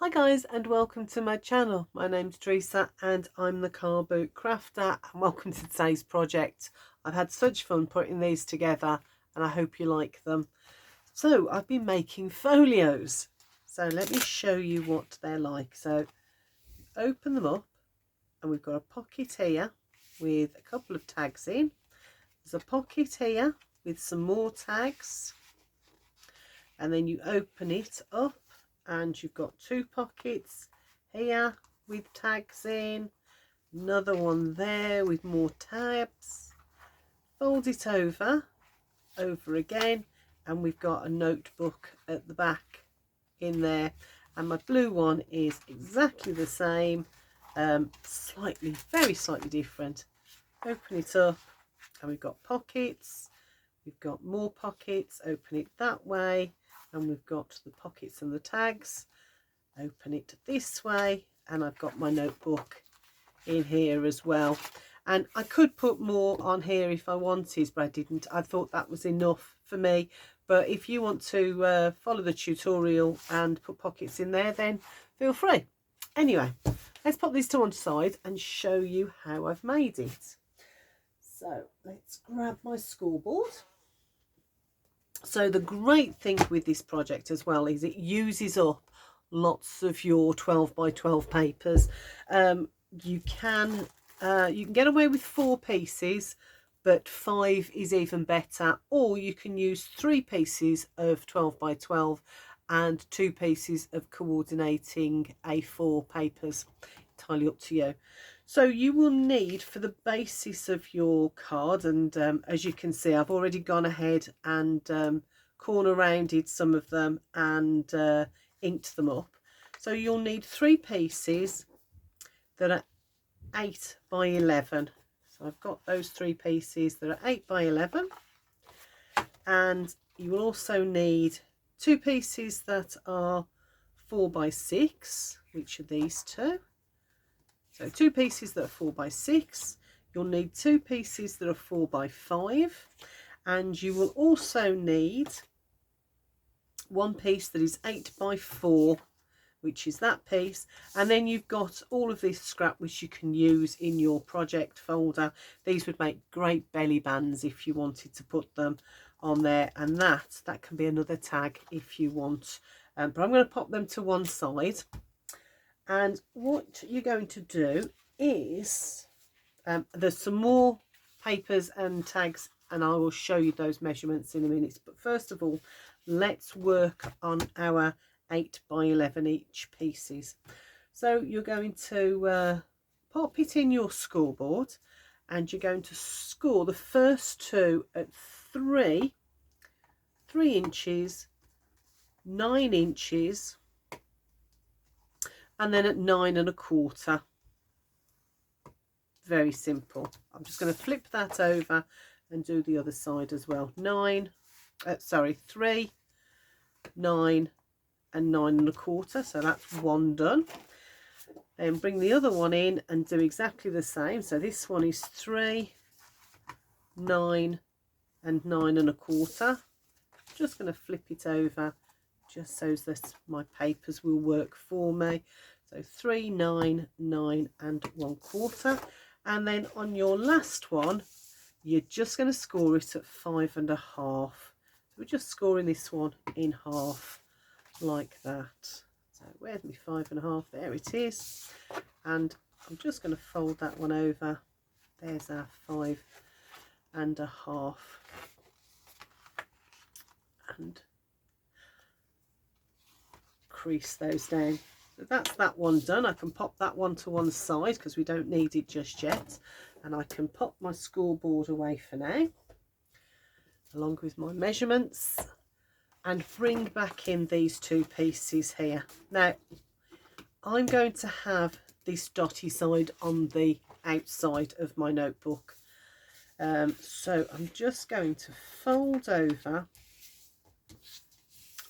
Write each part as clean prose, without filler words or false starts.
Hi guys, and welcome to my channel. My name's Theresa and I'm the CarbootCrafter, and welcome to today's project. I've had such fun putting these together and I hope you like them. So I've been making folios. So let me show you what they're like. So open them up and we've got a pocket here with a couple of tags in. There's a pocket here with some more tags, and then you open it up and you've got two pockets here with tags in, another one there with more tabs. Fold it over again, and we've got a notebook at the back in there, and my blue one is exactly the same, very slightly different. Open it up and we've got pockets, we've got more pockets. Open it that way and we've got the pockets and the tags. Open it this way and I've got my notebook in here as well. And I could put more on here if I wanted, but I didn't. I thought that was enough for me. But if you want to follow the tutorial and put pockets in there, then feel free. Anyway, let's pop this to one side and show you how I've made it. So let's grab my scoreboard. So the great thing with this project as well is it uses up lots of your 12 by 12 papers. You can get away with 4 pieces, but 5 is even better, or you can use 3 pieces of 12 by 12 and 2 pieces of coordinating A4 papers. Entirely up to you. So you will need, for the basis of your card, and as you can see, I've already gone ahead and corner rounded some of them and inked them up. So you'll need 3 pieces that are 8 by 11. So I've got those 3 pieces that are 8 by 11, and you will also need 2 pieces that are 4 by 6, which are these 2. So 2 pieces that are 4 by 6, you'll need 2 pieces that are 4 by 5, and you will also need 1 piece that is 8 by 4, which is that piece. And then you've got all of this scrap which you can use in your project folder. These would make great belly bands if you wanted to put them on there, and that can be another tag if you want. But I'm going to pop them to one side. And what you're going to do is, there's some more papers and tags, and I will show you those measurements in a minute. But first of all, let's work on our 8 by 11 each pieces. So you're going to pop it in your scoreboard, and you're going to score the first 2 at 3 inches, 9 inches, and then at 9 1/4. Very simple. I'm just going to flip that over and do the other side as well. 3, 9 and 9 1/4. So that's one done. Then bring the other one in and do exactly the same. So this one is 3, 9 and 9 1/4. Just going to flip it over just so that my papers will work for me. So 3, 9, 9 and 1/4. And then on your last one, you're just going to score it at 5 1/2. So we're just scoring this one in half like that. So where's my 5 1/2? There it is. And I'm just going to fold that one over. There's our 5 1/2. And crease those down. So that's that one done. I can pop that one to one side because we don't need it just yet, and I can pop my scoreboard away for now along with my measurements, and bring back in these 2 pieces here. Now I'm going to have this dotty side on the outside of my notebook, so I'm just going to fold over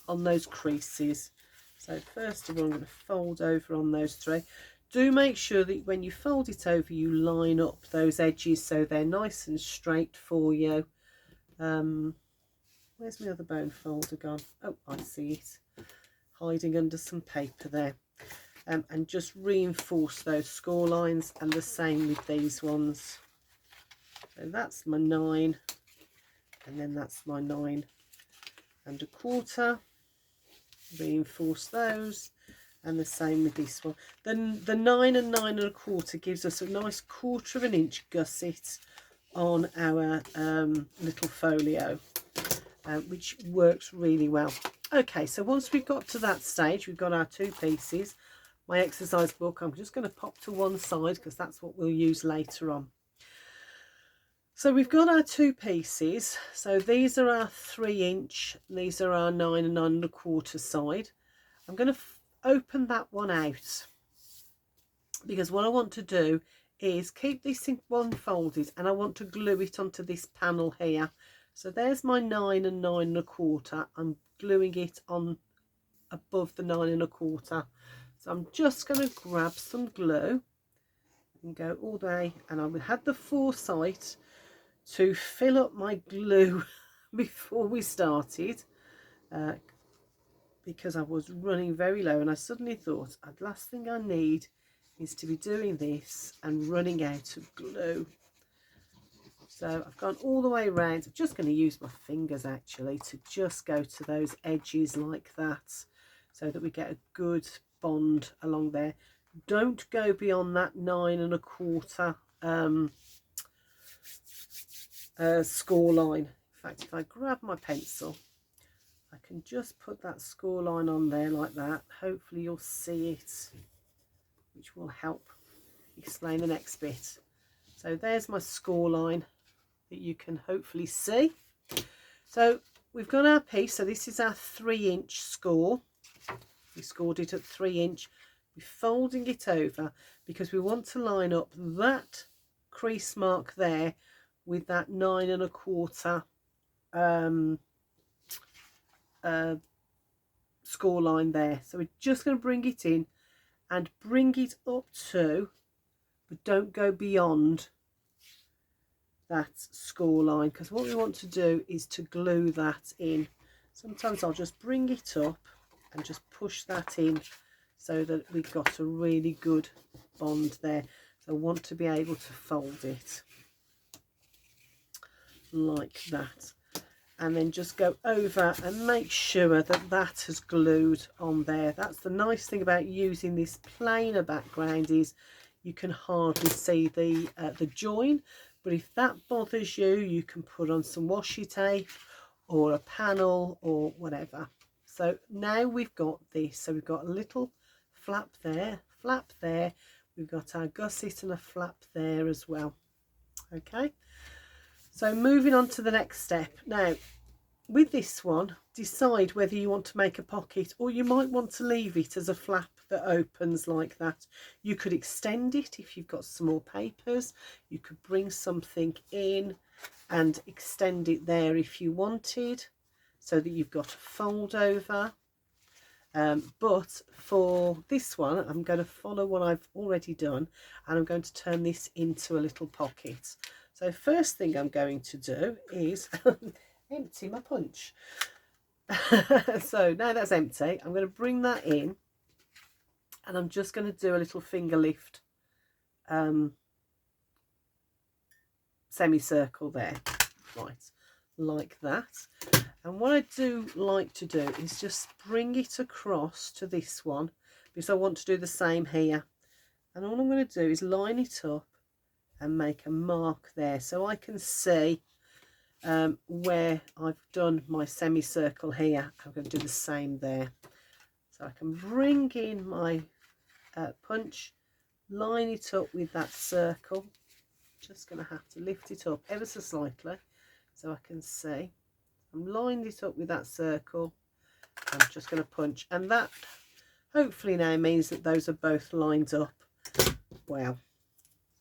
on those creases. So first of all, I'm going to fold over on those 3. Do make sure that when you fold it over, you line up those edges so they're nice and straight for you. Where's my other bone folder gone? Oh, I see it hiding under some paper there. and just reinforce those score lines, and the same with these ones. So that's my 9, and then that's my 9.25. Reinforce those, and the same with this one. Then the 9 and 9.25 gives us a nice 1/4 of an inch gusset on our little folio, which works really well. Okay, so once we've got to that stage, we've got our 2 pieces. My exercise book, I'm just going to pop to one side because that's what we'll use later on. So we've got our 2 pieces. So these are our 3-inch, these are our 9 and 9.25 side. I'm going to open that one out, because what I want to do is keep this thing one folded, and I want to glue it onto this panel here. So there's my 9 and 9.25. I'm gluing it on above the 9.25. So I'm just going to grab some glue and go all the way, and I had the foresight to fill up my glue before we started, because I was running very low, and I suddenly thought the last thing I need is to be doing this and running out of glue. So I've gone all the way around. I'm just going to use my fingers actually to just go to those edges like that, so that we get a good bond along there. Don't go beyond that 9.25 score line. In fact, if I grab my pencil, I can just put that score line on there like that. Hopefully you'll see it, which will help explain the next bit. So there's my score line that you can hopefully see. So we've got our piece. So this is our 3-inch score. We scored it at 3 inch. We're folding it over because we want to line up that crease mark there with that 9.25 score line there. So we're just going to bring it in and bring it up to, but don't go beyond that score line, because what we want to do is to glue that in. Sometimes I'll just bring it up and just push that in so that we've got a really good bond there. So I want to be able to fold it like that, and then just go over and make sure that that has glued on there. That's the nice thing about using this plainer background, is you can hardly see the join, but if that bothers you, you can put on some washi tape or a panel or whatever. So now we've got this. So we've got a little flap there, we've got our gusset and a flap there as well. Okay, so moving on to the next step. Now with this one, decide whether you want to make a pocket, or you might want to leave it as a flap that opens like that. You could extend it if you've got some more papers. You could bring something in and extend it there if you wanted, so that you've got a fold over. But for this one, I'm going to follow what I've already done, and I'm going to turn this into a little pocket. So first thing I'm going to do is empty my punch. So now that's empty, I'm going to bring that in, and I'm just going to do a little finger lift semicircle there, right, like that. And what I do like to do is just bring it across to this one, because I want to do the same here. And all I'm going to do is line it up and make a mark there, so I can see where I've done my semicircle here. I'm going to do the same there. So I can bring in my punch, line it up with that circle. Just going to have to lift it up ever so slightly so I can see. I'm lined it up with that circle. I'm just going to punch, and that hopefully now means that those are both lined up well.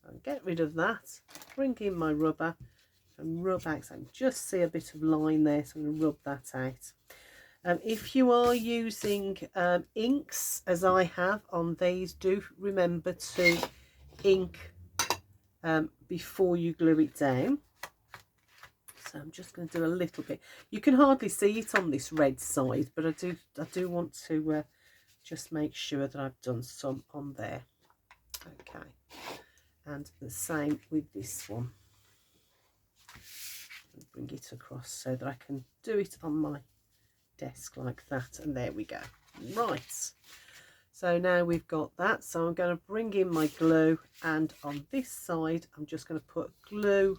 So get rid of that, bring in my rubber and rub out. So I can just see a bit of line there, so I'm going to rub that out. If you are using inks, as I have on these, do remember to ink before you glue it down. So I'm just going to do a little bit. You can hardly see it on this red side, but I do want to just make sure that I've done some on there. Okay, and the same with this one. Bring it across so that I can do it on my desk like that, and there we go. Right, so now we've got that, so I'm going to bring in my glue, and on this side I'm just going to put glue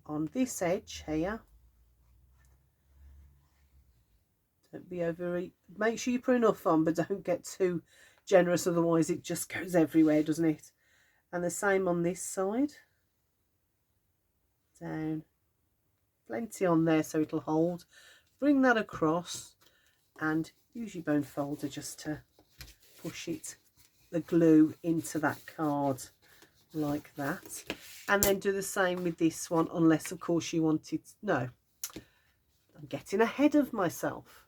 on this edge here. Don't be overly, make sure you put enough on, but don't get too generous, otherwise it just goes everywhere, doesn't it? And the same on this side. Down, plenty on there so it'll hold. Bring that across and use your bone folder just to push it, the glue, into that card like that. And then do the same with this one, unless of course you wanted, no, I'm getting ahead of myself.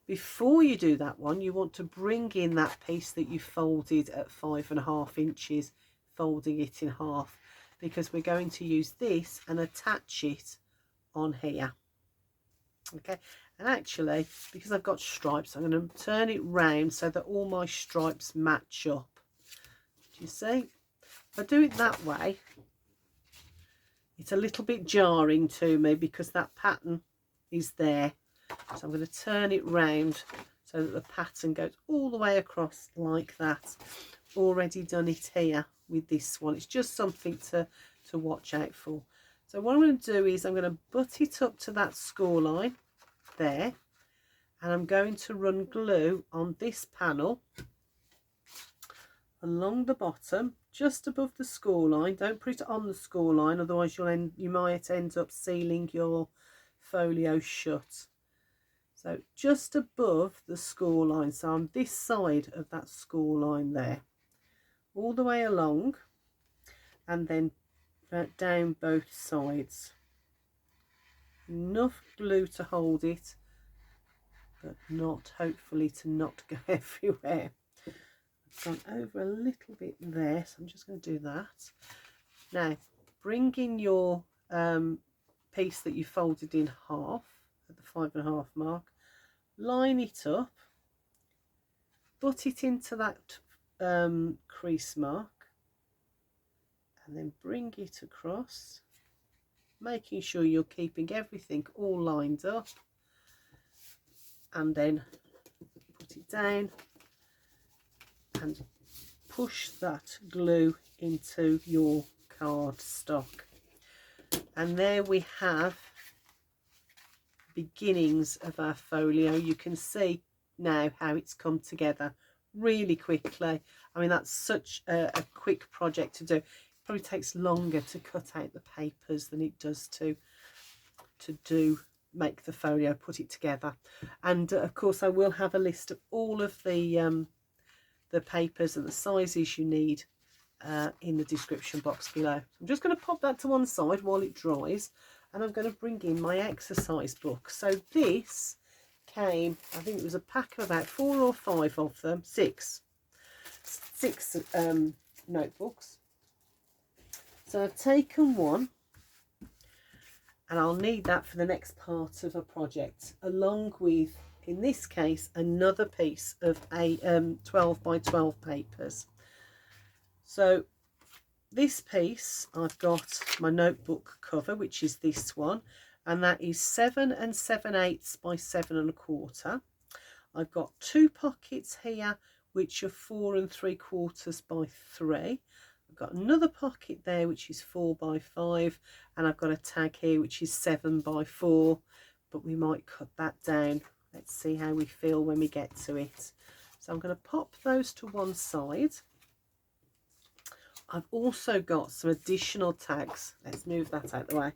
Before you do that one, you want to bring in that piece that you folded at 5.5 inches, folding it in half, because we're going to use this and attach it on here. Okay, and actually, because I've got stripes, I'm going to turn it round so that all my stripes match up. Do you see? If I do it that way, it's a little bit jarring to me because that pattern is there. So I'm going to turn it round so that the pattern goes all the way across like that. Already done it here with this one. It's just something to watch out for. So what I'm going to do is I'm going to butt it up to that score line there, and I'm going to run glue on this panel along the bottom, just above the score line. Don't put it on the score line, otherwise you might end up sealing your folio shut. So just above the score line, so on this side of that score line there, all the way along, and then down both sides. Enough glue to hold it, but not, hopefully, to not go everywhere. I've gone over a little bit there, so I'm just going to do that. Now bring in your piece that you folded in half at the 5.5 mark, line it up, butt it into that crease mark, and then bring it across, making sure you're keeping everything all lined up, and then put it down and push that glue into your cardstock. And there we have beginnings of our folio. You can see now how it's come together really quickly. I mean, that's such a quick project to do. It probably takes longer to cut out the papers than it does to make the folio, put it together. And of course I will have a list of all of the papers and the sizes you need in the description box below. I'm just going to pop that to one side while it dries, and I'm going to bring in my exercise book. So this came, I think it was a pack of about 4 or 5 of them, six notebooks. So I've taken one, and I'll need that for the next part of a project, along with, in this case, another piece of 12 by 12 papers. So this piece, I've got my notebook cover, which is this one, and that is 7 7/8 by 7 1/4. I've got 2 pockets here, which are 4 3/4 by 3. I've got another pocket there, which is 4 by 5, and I've got a tag here, which is 7 by 4, but we might cut that down. Let's see how we feel when we get to it. So I'm going to pop those to one side. I've also got some additional tags. Let's move that out of the way. I've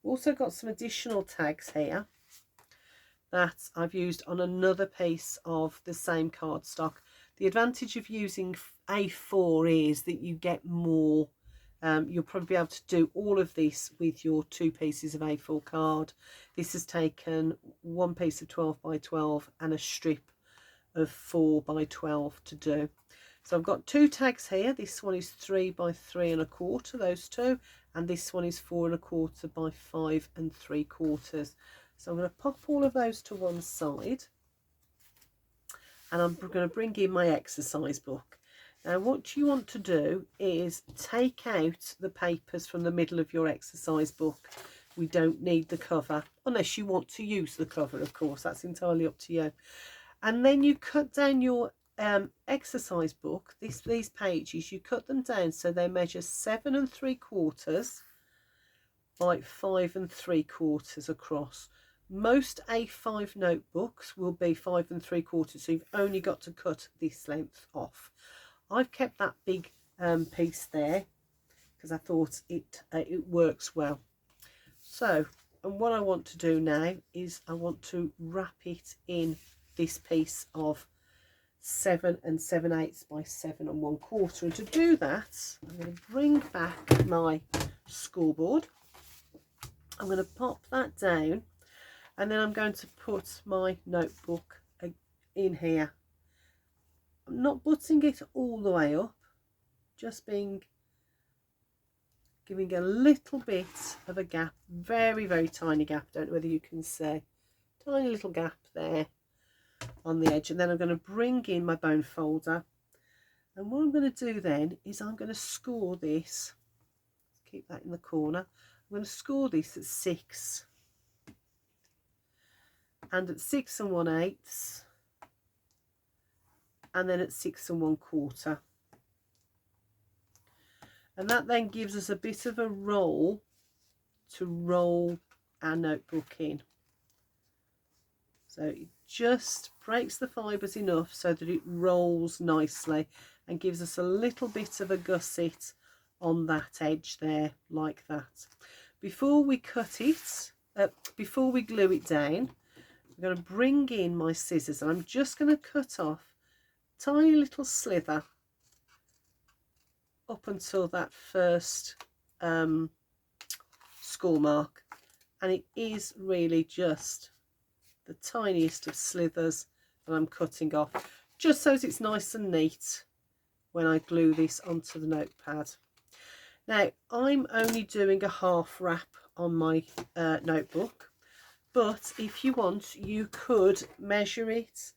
also got some additional tags here that I've used on another piece of the same cardstock. The advantage of using A4 is that you get more. You'll probably be able to do all of this with your 2 pieces of A4 card. This has taken 1 piece of 12 by 12 and a strip of 4 by 12 to do. So I've got 2 tags here. This one is 3 by 3 1/4, those 2, and this one is 4 1/4 by 5 3/4. So I'm going to pop all of those to one side, and I'm going to bring in my exercise book. Now what you want to do is take out the papers from the middle of your exercise book. We don't need the cover, unless you want to use the cover, of course, that's entirely up to you. And then you cut down your exercise book, these pages, you cut them down so they measure 7 3/4 by 5 3/4 across. Most A5 notebooks will be 5 3/4, so you've only got to cut this length off. I've kept that big piece there because I thought it works well. So, and what I want to do now is I want to wrap it in this piece of 7 7/8 by 7 1/4. And to do that, I'm going to bring back my scoreboard. I'm going to pop that down, and then I'm going to put my notebook in here. I'm not butting it all the way up, just giving a little bit of a gap, very, very tiny gap. Don't know whether you can see, tiny little gap there on the edge. And then I'm going to bring in my bone folder, and what I'm going to do then is I'm going to score this, keep that in the corner. I'm going to score this at 6 and at 6 1/8, and then at 6 1/4. And that then gives us a bit of a roll to roll our notebook in. So it just breaks the fibres enough so that it rolls nicely and gives us a little bit of a gusset on that edge there, like that. Before we cut it, before we glue it down, I'm going to bring in my scissors, and I'm just going to cut off a tiny little slither up until that first score mark, and it is really just the tiniest of slithers that I'm cutting off, just so it's nice and neat when I glue this onto the notepad. Now I'm only doing a half wrap on my notebook, but if you want, you could measure it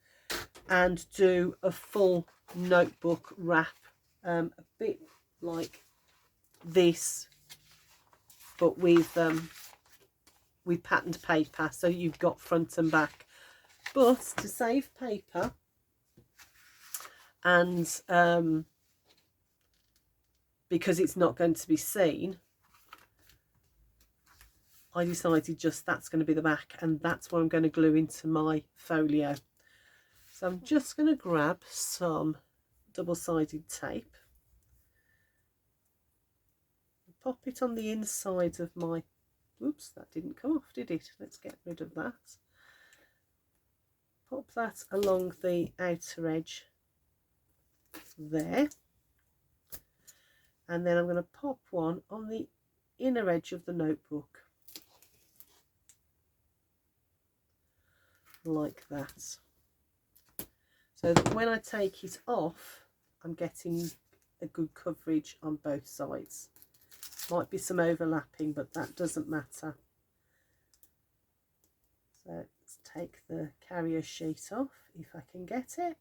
and do a full notebook wrap, a bit like this, but with patterned paper, so you've got front and back. But to save paper and because it's not going to be seen, I decided just that's going to be the back, and that's what I'm going to glue into my folio. So I'm just going to grab some double-sided tape, pop it on the inside of my, oops, that didn't come off, did it? Let's get rid of that. Pop that along the outer edge there, and then I'm going to pop one on the inner edge of the notebook, like that, so that when I take it off, I'm getting a good coverage on both sides. Might be some overlapping, but that doesn't matter. So let's take the carrier sheet off if I can get it.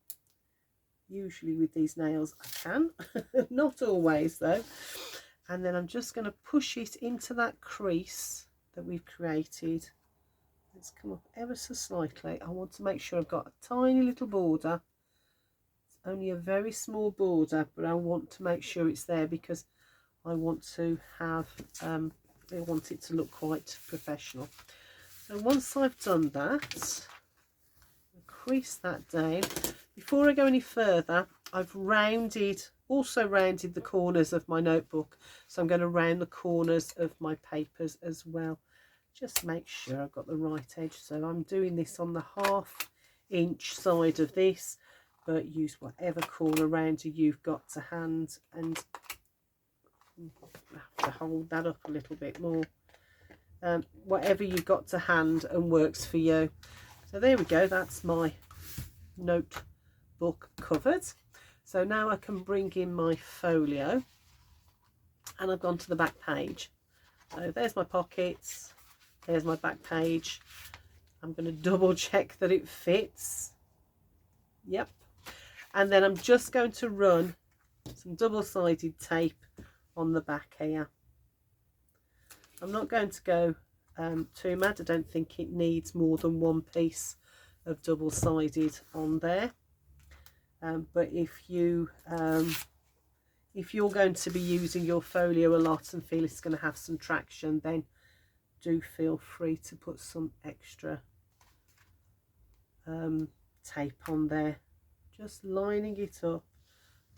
Usually with these nails I can, not always though. And then I'm just going to push it into that crease that we've created. Let's come up ever so slightly. I want to make sure I've got a tiny little border. It's only a very small border, but I want to make sure it's there because I want to have, I want it to look quite professional. So once I've done that, I'll crease that down. Before I go any further, I've also rounded the corners of my notebook. So I'm going to round the corners of my papers as well. Just make sure I've got the right edge. So I'm doing this on the 1/2 inch side of this, but use whatever corner rounder you've got to hand, and have to hold that up a little bit more. Whatever you've got to hand and works for you. So there we go, that's my notebook covered. So now I can bring in my folio, and I've gone to the back page. So there's my pockets, there's my back page. I'm going to double check that it fits. Yep, And then I'm just going to run some double-sided tape on the back here. I'm not going to go too mad. I don't think it needs more than one piece of double-sided on there. But if you're going to be using your folio a lot and feel it's going to have some traction, then do feel free to put some extra tape on there, just lining it up.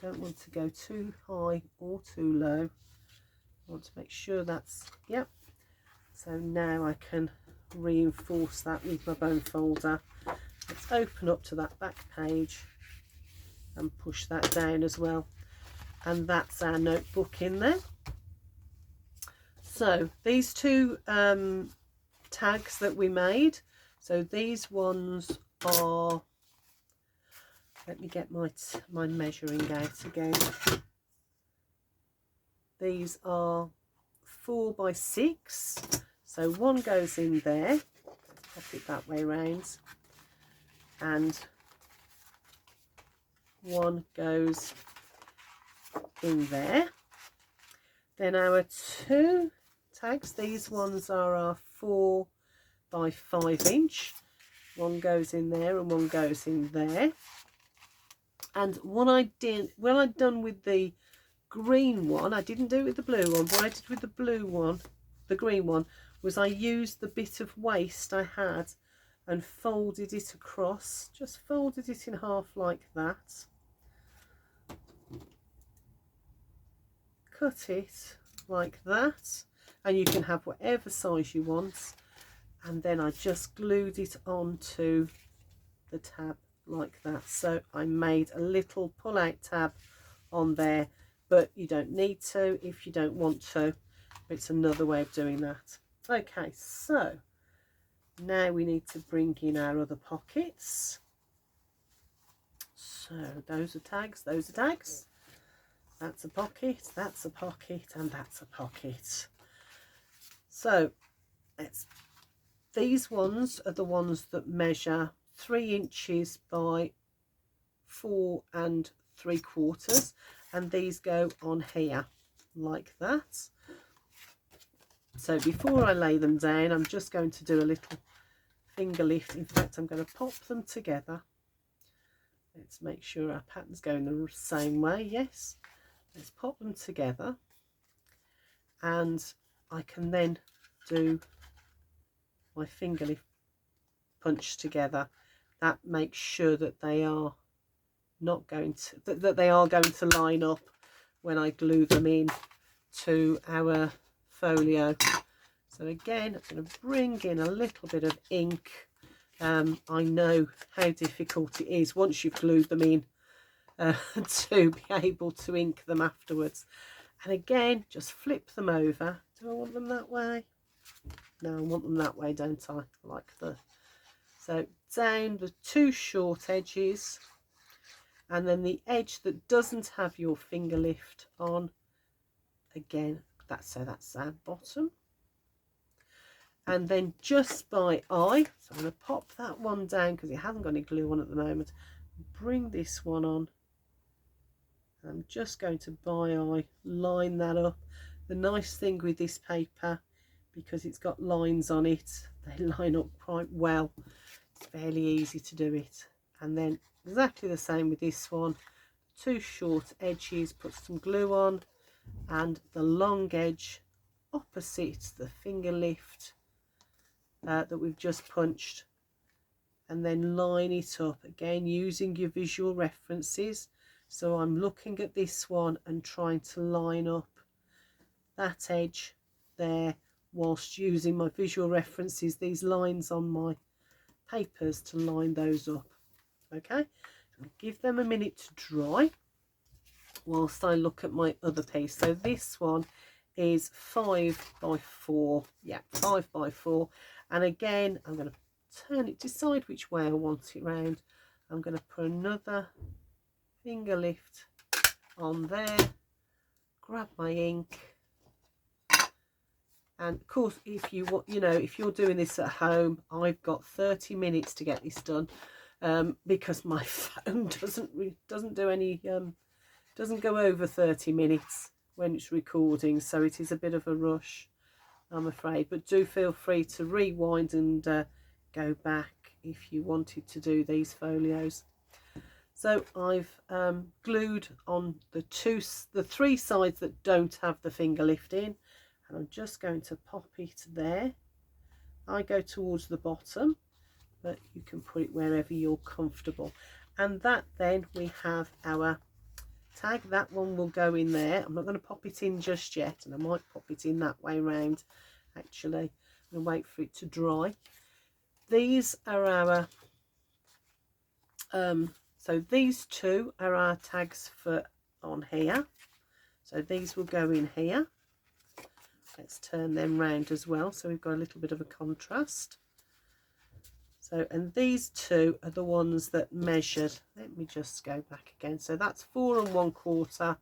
Don't want to go too high or too low. I want to make sure that's, yep. So now I can reinforce that with my bone folder. Let's open up to that back page and push that down as well. And that's our notebook in there. So these two tags that we made, so these ones are, let me get my measuring out again. These are 4 by 6, so one goes in there, pop it that way round, and one goes in there. Then our two tags, these ones are our 4 by 5 inch. One goes in there and one goes in there. And what I'd done with the green one, I didn't do it with the blue one. What I did with the blue one, the green one, was I used the bit of waste I had and folded it across, just folded it in half like that, cut it like that, and you can have whatever size you want, and then I just glued it onto the tab like that. So I made a little pull out tab on there, but you don't need to if you don't want to. It's another way of doing that. Okay, so now we need to bring in our other pockets. So those are tags, those are tags. That's a pocket, that's a pocket, and that's a pocket. So these ones are the ones that measure 3 inches by 4 3/4, and these go on here like that. So before I lay them down, I'm just going to do a little finger lift. In fact, I'm going to pop them together. Let's make sure our pattern's going the same way. Yes, let's pop them together, and I can then do my finger lift punch together. That makes sure that they are not going to that they are going to line up when I glue them in to our folio. So again, I'm going to bring in a little bit of ink. I know how difficult it is once you've glued them in to be able to ink them afterwards. And again, just flip them over. Do I want them that way? No, I want them that way, don't I? Like so down the 2 short edges, and then the edge that doesn't have your finger lift on, again, that's our bottom. And then just by eye, so I'm going to pop that one down because it hasn't got any glue on at the moment. Bring this one on. I'm just going to by eye line that up. The nice thing with this paper, because it's got lines on it, they line up quite well. It's fairly easy to do it. And then exactly the same with this one. 2 short edges, put some glue on, and the long edge opposite the finger lift that we've just punched, and then line it up again using your visual references. So I'm looking at this one and trying to line up that edge there whilst using my visual references, these lines on my papers, to line those up. Okay, I'll give them a minute to dry whilst I look at my other piece. So this one is 5 by 4, yeah, 5 by 4, and again I'm going to turn it, decide which way I want it round. I'm going to put another finger lift on there, grab my ink, and of course if you want, if you're doing this at home, I've got 30 minutes to get this done, because my phone doesn't do any doesn't go over 30 minutes when it's recording, so it is a bit of a rush, I'm afraid. But do feel free to rewind and go back if you wanted to do these folios. So I've glued on the three sides that don't have the finger lifting, and I'm just going to pop it there. I go towards the bottom, but you can put it wherever you're comfortable. And that, then we have our tag. That one will go in there. I'm not going to pop it in just yet, and I might pop it in that way round actually. I'm going to wait for it to dry. These are our so these two are our tags for on here, so these will go in here. Let's turn them round as well, so we've got a little bit of a contrast. So, and these two are the ones that measured. Let me just go back again. So that's 4 1/4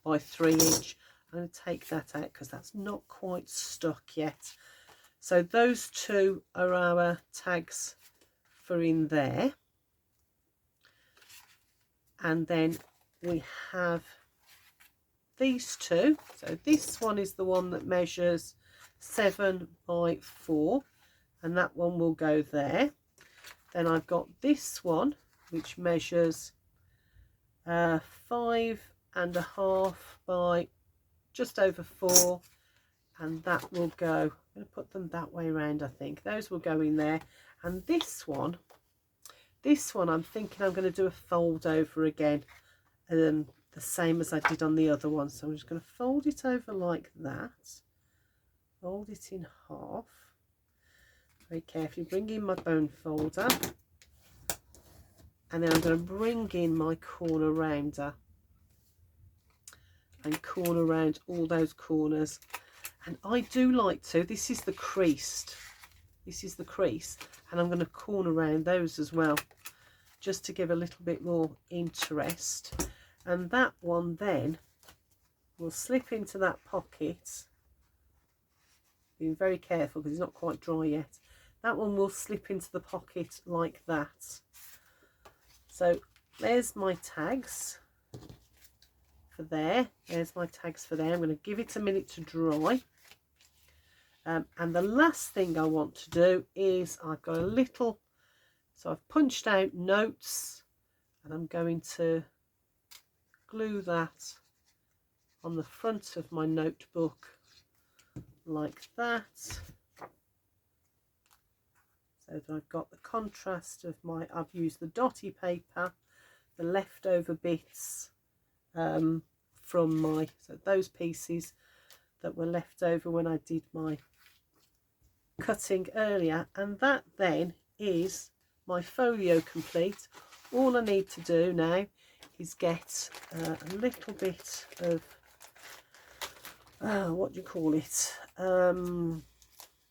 by 3 inch. I'm going to take that out because that's not quite stuck yet. So those two are our tags for in there. And then we have these two. So this one is the one that measures 7 by 4, and that one will go there. Then I've got this one which measures 5.5 by just over 4, and that will go, I'm going to put them that way around, I think. Those will go in there. And this one I'm thinking I'm going to do a fold over again, the same as I did on the other one. So I'm just going to fold it over like that, fold it in half, very carefully, bring in my bone folder, and then I'm going to bring in my corner rounder and corner round all those corners. And I do like to, this is the crease, and I'm going to corner round those as well, just to give a little bit more interest. And that one then will slip into that pocket. Being very careful because it's not quite dry yet. That one will slip into the pocket like that. So there's my tags for there. There's my tags for there. I'm going to give it a minute to dry. And the last thing I want to do is I've got a little, so I've punched out notes, and I'm going to glue that on the front of my notebook like that, so that I've got the contrast of my, I've used the dotty paper, the leftover bits from my, so those pieces that were left over when I did my cutting earlier. And that then is my folio complete. All I need to do now is get a little bit of what do you call it,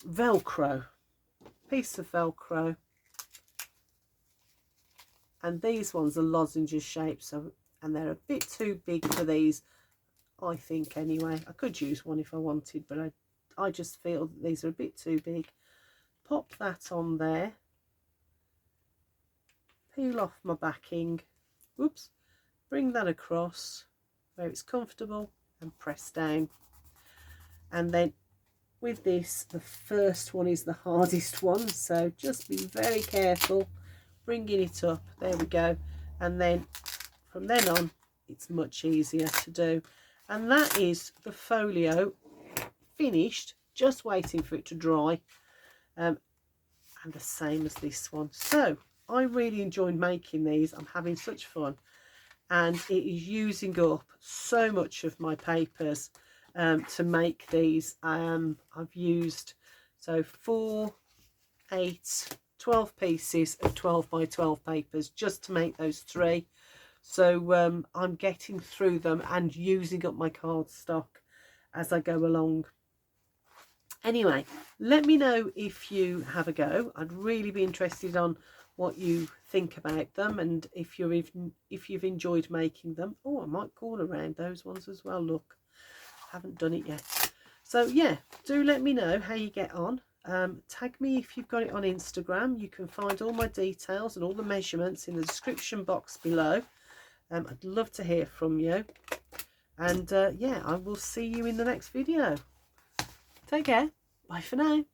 Velcro, piece of Velcro, and these ones are lozenge shape, so, and they're a bit too big for these, I think, anyway. I could use one if I wanted, but I just feel that these are a bit too big. Pop that on there, peel off my backing, whoops, bring that across where it's comfortable and press down. And then with this, the first one is the hardest one, so just be very careful bringing it up. There we go. And then from then on it's much easier to do. And that is the folio finished, just waiting for it to dry, and the same as this one. So I really enjoyed making these. I'm having such fun, and it is using up so much of my papers to make these. I've used 4, 8, 12 pieces of 12 by 12 papers just to make those 3. So I'm getting through them and using up my cardstock as I go along. Anyway, let me know if you have a go. I'd really be interested on what you think about them, and if you've enjoyed making them. Oh, I might corner around those ones as well. Look, haven't done it yet. So yeah, do let me know how you get on. Tag me if you've got it on Instagram. You can find all my details and all the measurements in the description box below. I'd love to hear from you. And yeah, I will see you in the next video. Take care. Bye for now.